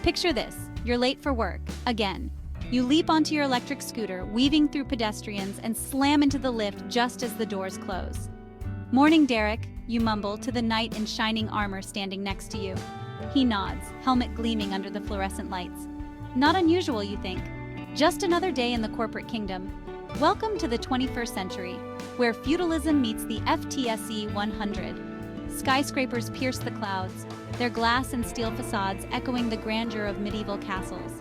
Picture this, you're late for work, again. You leap onto your electric scooter, weaving through pedestrians, and slam into the lift just as the doors close. "Morning, Derek," you mumble to the knight in shining armor standing next to you. He nods, helmet gleaming under the fluorescent lights. Not unusual, you think. Just another day in the corporate kingdom. Welcome to the 21st century, where feudalism meets the FTSE 100. Skyscrapers pierce the clouds, their glass and steel facades echoing the grandeur of medieval castles.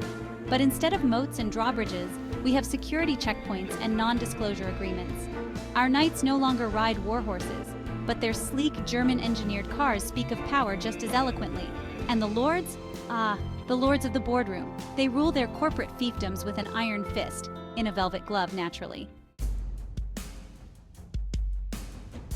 But instead of moats and drawbridges, we have security checkpoints and non-disclosure agreements. Our knights no longer ride war horses, but their sleek German-engineered cars speak of power just as eloquently. And the lords? The lords of the boardroom. They rule their corporate fiefdoms with an iron fist, in a velvet glove, naturally.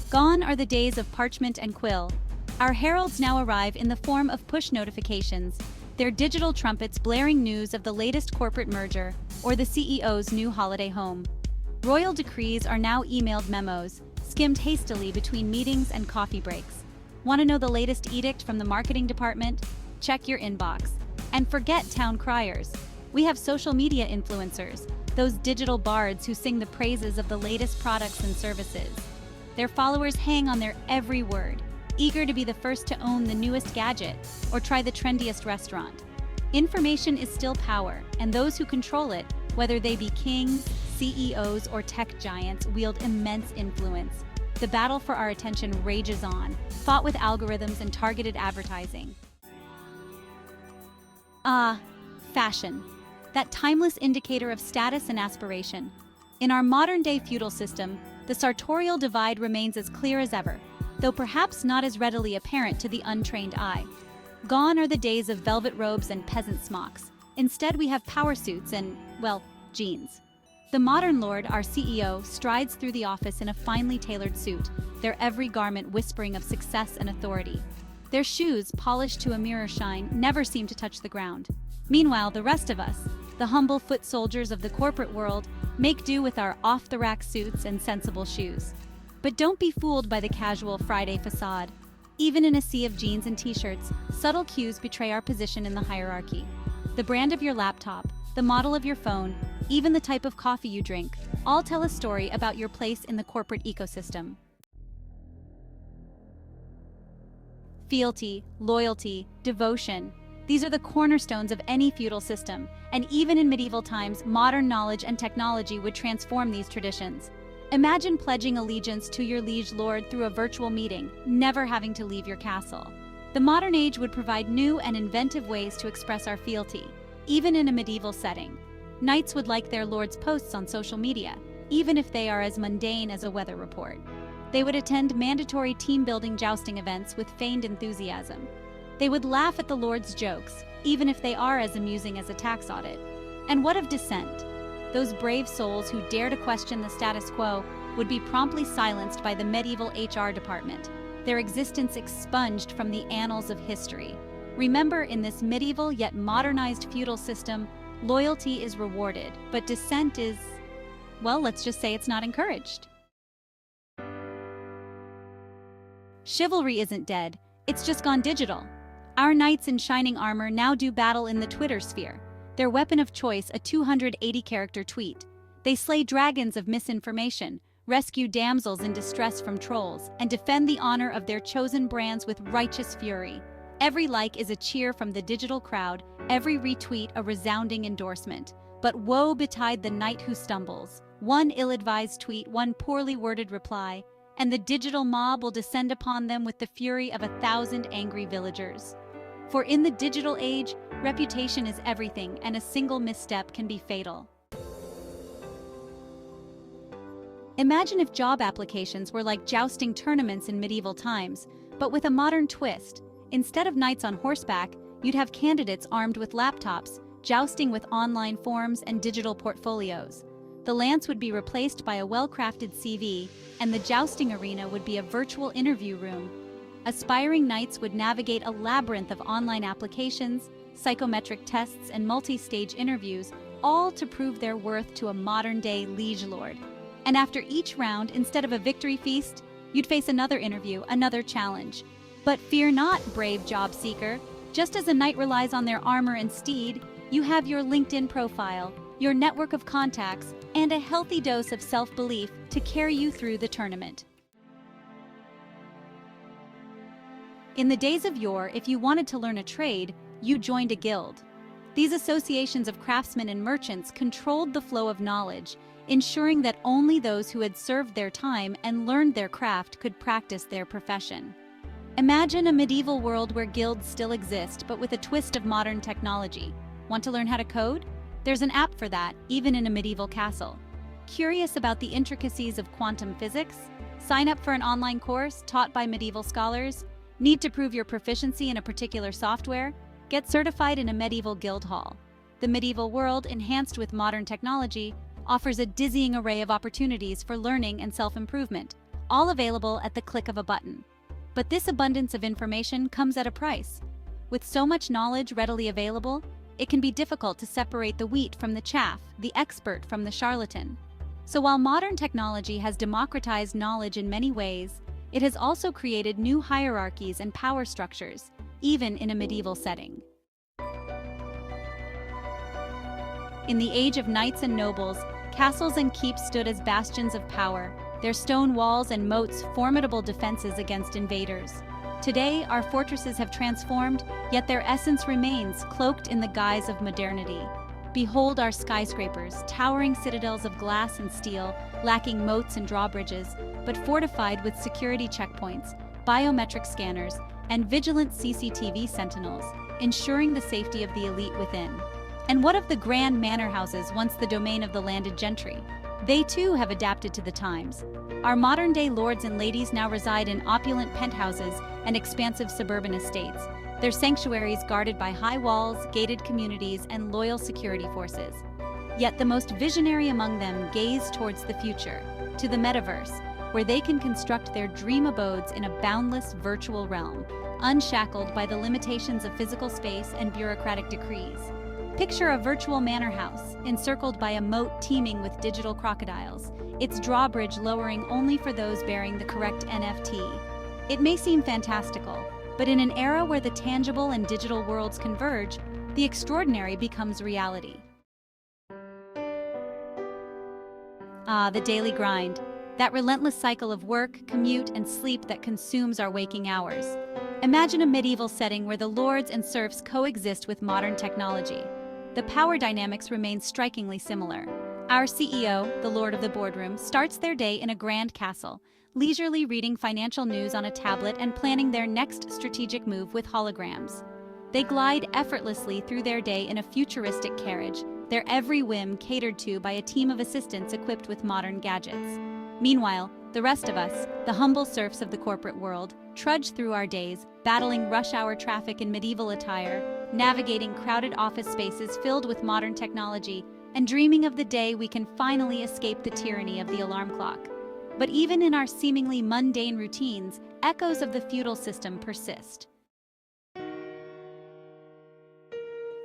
Gone are the days of parchment and quill. Our heralds now arrive in the form of push notifications, their digital trumpets blaring news of the latest corporate merger or the CEO's new holiday home. Royal decrees are now emailed memos, skimmed hastily between meetings and coffee breaks. Want to know the latest edict from the marketing department? Check your inbox. And forget town criers. We have social media influencers, those digital bards who sing the praises of the latest products and services. Their followers hang on their every word, eager to be the first to own the newest gadget or try the trendiest restaurant. Information is still power, and those who control it, whether they be kings, CEOs, or tech giants, wield immense influence. The battle for our attention rages on, fought with algorithms and targeted advertising. Fashion. That timeless indicator of status and aspiration. In our modern-day feudal system, the sartorial divide remains as clear as ever, though perhaps not as readily apparent to the untrained eye. Gone are the days of velvet robes and peasant smocks. Instead, we have power suits and, well, jeans. The modern lord, our CEO, strides through the office in a finely tailored suit, their every garment whispering of success and authority. Their shoes, polished to a mirror shine, never seem to touch the ground. Meanwhile, the rest of us, the humble foot soldiers of the corporate world, make do with our off-the-rack suits and sensible shoes. But don't be fooled by the casual Friday facade. Even in a sea of jeans and t-shirts, subtle cues betray our position in the hierarchy. The brand of your laptop, the model of your phone, even the type of coffee you drink, all tell a story about your place in the corporate ecosystem. Fealty, loyalty, devotion. These are the cornerstones of any feudal system, and even in medieval times, modern knowledge and technology would transform these traditions. Imagine pledging allegiance to your liege lord through a virtual meeting, never having to leave your castle. The modern age would provide new and inventive ways to express our fealty, even in a medieval setting. Knights would like their lord's posts on social media, even if they are as mundane as a weather report. They would attend mandatory team-building jousting events with feigned enthusiasm. They would laugh at the lord's jokes, even if they are as amusing as a tax audit. And what of dissent? Those brave souls who dare to question the status quo would be promptly silenced by the medieval HR department, their existence expunged from the annals of history. Remember, in this medieval yet modernized feudal system, loyalty is rewarded, but dissent is, well, let's just say it's not encouraged. Chivalry isn't dead, it's just gone digital. Our knights in shining armor now do battle in the Twitter sphere. Their weapon of choice, a 280-character tweet. They slay dragons of misinformation, rescue damsels in distress from trolls, and defend the honor of their chosen brands with righteous fury. Every like is a cheer from the digital crowd, every retweet a resounding endorsement. But woe betide the knight who stumbles. One ill-advised tweet, one poorly worded reply, and the digital mob will descend upon them with the fury of 1,000 angry villagers. For in the digital age, reputation is everything, and a single misstep can be fatal. Imagine if job applications were like jousting tournaments in medieval times, but with a modern twist. Instead of knights on horseback, you'd have candidates armed with laptops, jousting with online forms and digital portfolios. The lance would be replaced by a well-crafted CV, and the jousting arena would be a virtual interview room. Aspiring knights would navigate a labyrinth of online applications, psychometric tests, and multi-stage interviews, all to prove their worth to a modern-day liege lord. And after each round, instead of a victory feast, you'd face another interview, another challenge. But fear not, brave job seeker. Just as a knight relies on their armor and steed, you have your LinkedIn profile, your network of contacts, and a healthy dose of self-belief to carry you through the tournament. In the days of yore, if you wanted to learn a trade, you joined a guild. These associations of craftsmen and merchants controlled the flow of knowledge, ensuring that only those who had served their time and learned their craft could practice their profession. Imagine a medieval world where guilds still exist, but with a twist of modern technology. Want to learn how to code? There's an app for that, even in a medieval castle. Curious about the intricacies of quantum physics? Sign up for an online course taught by medieval scholars? Need to prove your proficiency in a particular software? Get certified in a medieval guild hall. The medieval world, enhanced with modern technology, offers a dizzying array of opportunities for learning and self-improvement, all available at the click of a button. But this abundance of information comes at a price. With so much knowledge readily available, it can be difficult to separate the wheat from the chaff, the expert from the charlatan. So while modern technology has democratized knowledge in many ways, it has also created new hierarchies and power structures, even in a medieval setting. In the age of knights and nobles, castles and keeps stood as bastions of power, their stone walls and moats formidable defenses against invaders. Today, our fortresses have transformed, yet their essence remains, cloaked in the guise of modernity. Behold our skyscrapers, towering citadels of glass and steel, lacking moats and drawbridges, but fortified with security checkpoints, biometric scanners, and vigilant CCTV sentinels, ensuring the safety of the elite within. And what of the grand manor houses once the domain of the landed gentry? They too have adapted to the times. Our modern-day lords and ladies now reside in opulent penthouses and expansive suburban estates, their sanctuaries guarded by high walls, gated communities, and loyal security forces. Yet the most visionary among them gaze towards the future, to the metaverse, where they can construct their dream abodes in a boundless virtual realm, unshackled by the limitations of physical space and bureaucratic decrees. Picture a virtual manor house, encircled by a moat teeming with digital crocodiles, its drawbridge lowering only for those bearing the correct NFT. It may seem fantastical, but in an era where the tangible and digital worlds converge, the extraordinary becomes reality. Ah, the daily grind. That relentless cycle of work, commute, and sleep that consumes our waking hours. Imagine a medieval setting where the lords and serfs coexist with modern technology. The power dynamics remain strikingly similar. Our CEO, the lord of the boardroom, starts their day in a grand castle, leisurely reading financial news on a tablet and planning their next strategic move with holograms. They glide effortlessly through their day in a futuristic carriage, their every whim catered to by a team of assistants equipped with modern gadgets. Meanwhile, the rest of us, the humble serfs of the corporate world, trudge through our days, battling rush-hour traffic in medieval attire, navigating crowded office spaces filled with modern technology, and dreaming of the day we can finally escape the tyranny of the alarm clock. But even in our seemingly mundane routines, echoes of the feudal system persist.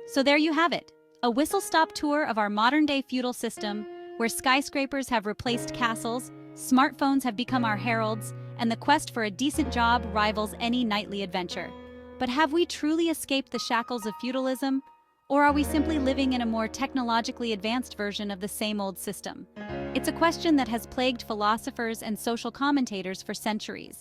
So there you have it, a whistle-stop tour of our modern-day feudal system, where skyscrapers have replaced castles, smartphones have become our heralds, and the quest for a decent job rivals any nightly adventure. But have we truly escaped the shackles of feudalism? Or are we simply living in a more technologically advanced version of the same old system? It's a question that has plagued philosophers and social commentators for centuries.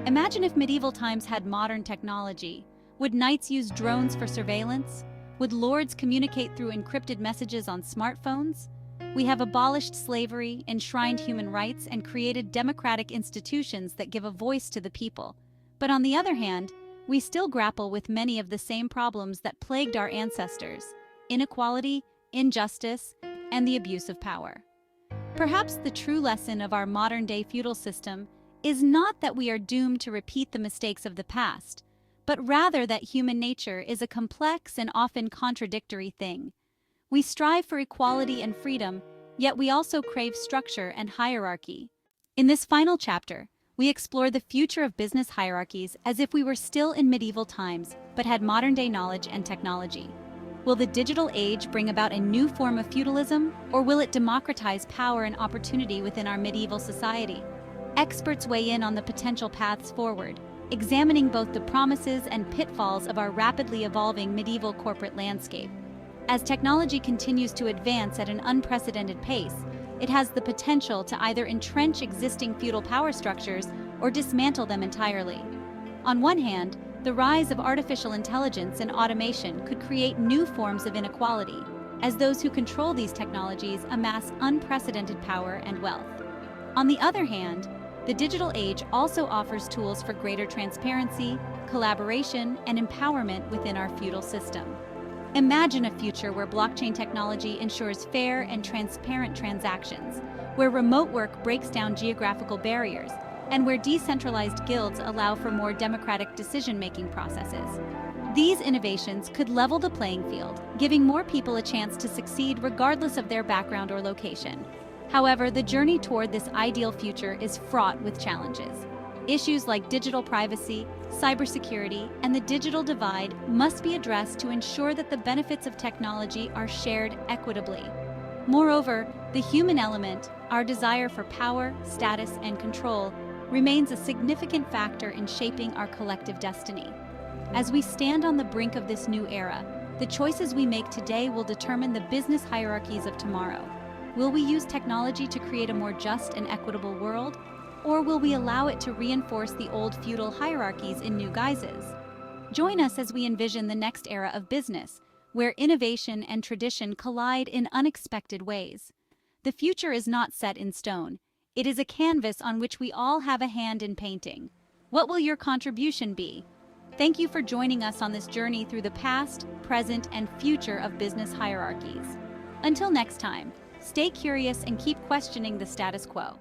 Imagine if medieval times had modern technology. Would knights use drones for surveillance? Would lords communicate through encrypted messages on smartphones? We have abolished slavery, enshrined human rights, and created democratic institutions that give a voice to the people. But on the other hand, we still grapple with many of the same problems that plagued our ancestors: inequality, injustice, and the abuse of power. Perhaps the true lesson of our modern-day feudal system is not that we are doomed to repeat the mistakes of the past, but rather that human nature is a complex and often contradictory thing. We strive for equality and freedom, yet we also crave structure and hierarchy. In this final chapter, we explore the future of business hierarchies as if we were still in medieval times, but had modern-day knowledge and technology. Will the digital age bring about a new form of feudalism, or will it democratize power and opportunity within our medieval society? Experts weigh in on the potential paths forward. examining both the promises and pitfalls of our rapidly evolving medieval corporate landscape. As technology continues to advance at an unprecedented pace, it has the potential to either entrench existing feudal power structures or dismantle them entirely. On one hand, the rise of artificial intelligence and automation could create new forms of inequality, as those who control these technologies amass unprecedented power and wealth. On the other hand, the digital age also offers tools for greater transparency, collaboration, and empowerment within our feudal system. Imagine a future where blockchain technology ensures fair and transparent transactions, where remote work breaks down geographical barriers, and where decentralized guilds allow for more democratic decision-making processes. These innovations could level the playing field, giving more people a chance to succeed regardless of their background or location. However, the journey toward this ideal future is fraught with challenges. Issues like digital privacy, cybersecurity, and the digital divide must be addressed to ensure that the benefits of technology are shared equitably. Moreover, the human element, our desire for power, status, and control, remains a significant factor in shaping our collective destiny. As we stand on the brink of this new era, the choices we make today will determine the business hierarchies of tomorrow. Will we use technology to create a more just and equitable world, or will we allow it to reinforce the old feudal hierarchies in new guises? Join us as we envision the next era of business, where innovation and tradition collide in unexpected ways. The future is not set in stone. It is a canvas on which we all have a hand in painting. What will your contribution be? Thank you for joining us on this journey through the past, present, and future of business hierarchies. Until next time, stay curious and keep questioning the status quo.